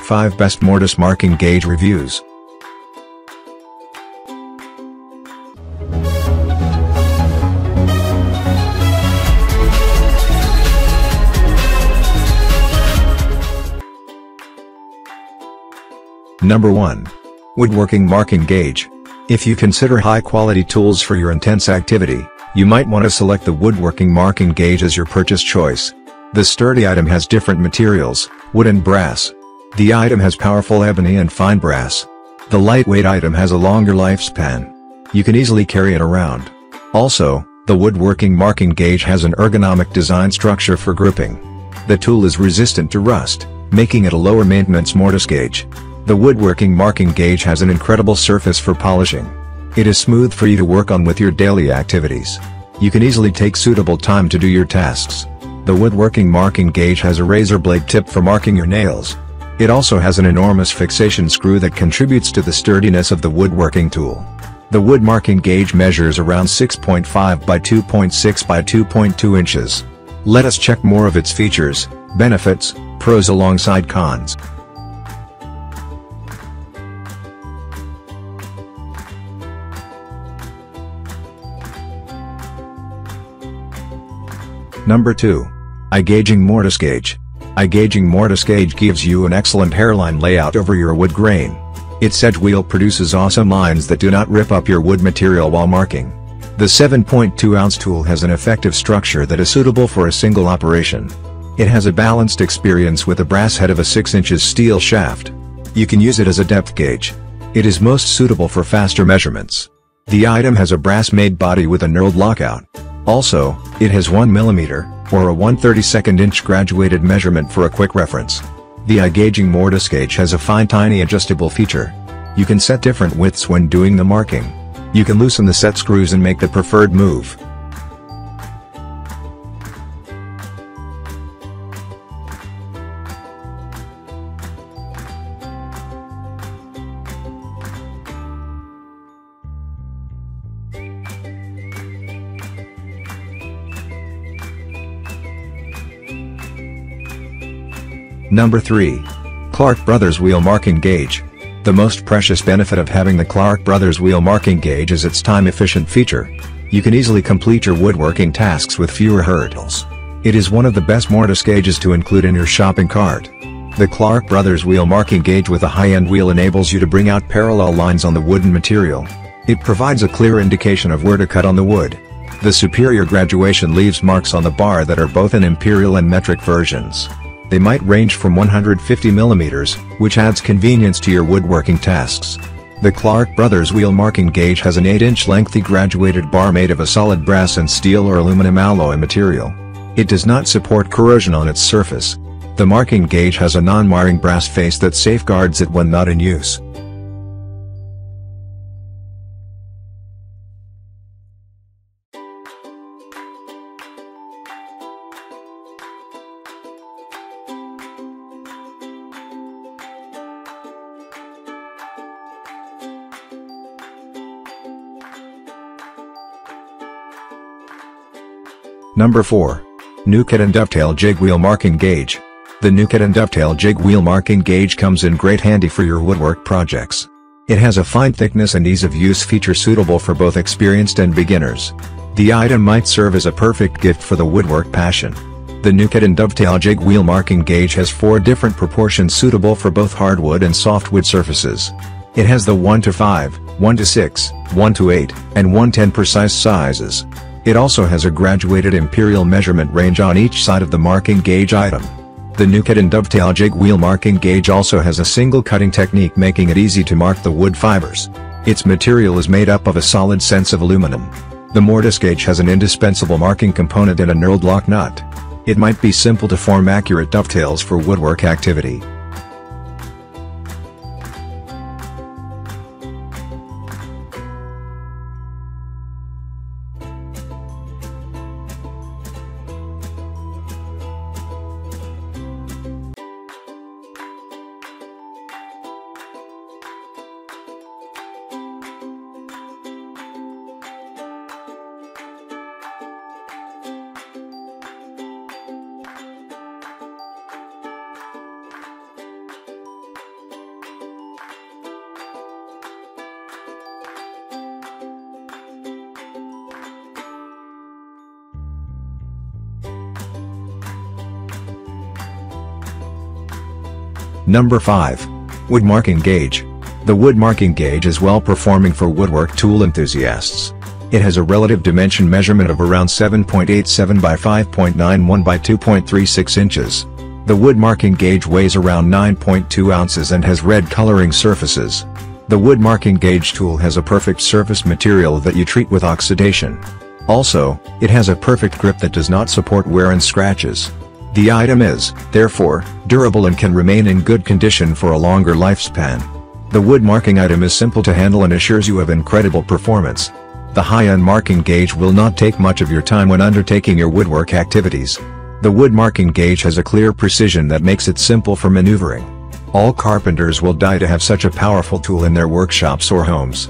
5 Best Mortise Marking Gauge Reviews. Number 1. Woodworking Marking Gauge. If you consider high-quality tools for your intense activity, you might want to select the Woodworking Marking Gauge as your purchase choice. The sturdy item has different materials, wood and brass. The item has powerful ebony and fine brass. The lightweight item has a longer lifespan. You can easily carry it around. Also, the Woodworking Marking Gauge has an ergonomic design structure for gripping. The tool is resistant to rust, making it a lower maintenance mortise gauge. The Woodworking Marking Gauge has an incredible surface for polishing. It is smooth for you to work on with your daily activities. You can easily take suitable time to do your tasks. The Woodworking Marking Gauge has a razor blade tip for marking your nails. It also has an enormous fixation screw that contributes to the sturdiness of the woodworking tool. The wood marking gauge measures around 6.5 by 2.6 by 2.2 inches. Let us check more of its features, benefits, pros alongside cons. Number 2. Eye Gauging Mortise Gauge. Eye Gauging Mortise Gauge gives you an excellent hairline layout over your wood grain. Its edge wheel produces awesome lines that do not rip up your wood material while marking. The 7.2-ounce tool has an effective structure that is suitable for a single operation. It has a balanced experience with a brass head of a 6 inches steel shaft. You can use it as a depth gauge. It is most suitable for faster measurements. The item has a brass-made body with a knurled lockout. Also, it has 1 mm, or a 1/32 inch graduated measurement for a quick reference. The Eye Gauging Mortise Gauge has a fine tiny adjustable feature. You can set different widths when doing the marking. You can loosen the set screws and make the preferred move. Number 3. Clark Brothers Wheel Marking Gauge. The most precious benefit of having the Clark Brothers Wheel Marking Gauge is its time-efficient feature. You can easily complete your woodworking tasks with fewer hurdles. It is one of the best mortise gauges to include in your shopping cart. The Clark Brothers Wheel Marking Gauge with a high-end wheel enables you to bring out parallel lines on the wooden material. It provides a clear indication of where to cut on the wood. The superior graduation leaves marks on the bar that are both in imperial and metric versions. They might range from 150 mm, which adds convenience to your woodworking tasks. The Clark Brothers Wheel Marking Gauge has an 8-inch lengthy graduated bar made of a solid brass and steel or aluminum alloy material. It does not support corrosion on its surface. The marking gauge has a non-marring brass face that safeguards it when not in use. Number 4. Nuket and Dovetail Jig Wheel Marking Gauge. The Nuket and Dovetail Jig Wheel Marking Gauge comes in great handy for your woodwork projects. It has a fine thickness and ease of use feature suitable for both experienced and beginners. The item might serve as a perfect gift for the woodwork passion. The Nuket and Dovetail Jig Wheel Marking Gauge has 4 different proportions suitable for both hardwood and softwood surfaces. It has the 1:5, 1:6, 1:8, and 1:10 precise sizes. It also has a graduated imperial measurement range on each side of the marking gauge item. The Nuket and Dovetail Jig Wheel Marking Gauge also has a single cutting technique, making it easy to mark the wood fibers. Its material is made up of a solid sense of aluminum. The mortise gauge has an indispensable marking component in a knurled lock nut. It might be simple to form accurate dovetails for woodwork activity. Number 5. Wood Marking Gauge. The Wood Marking Gauge is well performing for woodwork tool enthusiasts. It has a relative dimension measurement of around 7.87 by 5.91 by 2.36 inches. The Wood Marking Gauge weighs around 9.2 ounces and has red coloring surfaces. The Wood Marking Gauge tool has a perfect surface material that you treat with oxidation. Also, it has a perfect grip that does not support wear and scratches. The item is, therefore, durable and can remain in good condition for a longer lifespan. The wood marking item is simple to handle and assures you of incredible performance. The high-end marking gauge will not take much of your time when undertaking your woodwork activities. The Wood Marking Gauge has a clear precision that makes it simple for maneuvering. All carpenters will die to have such a powerful tool in their workshops or homes.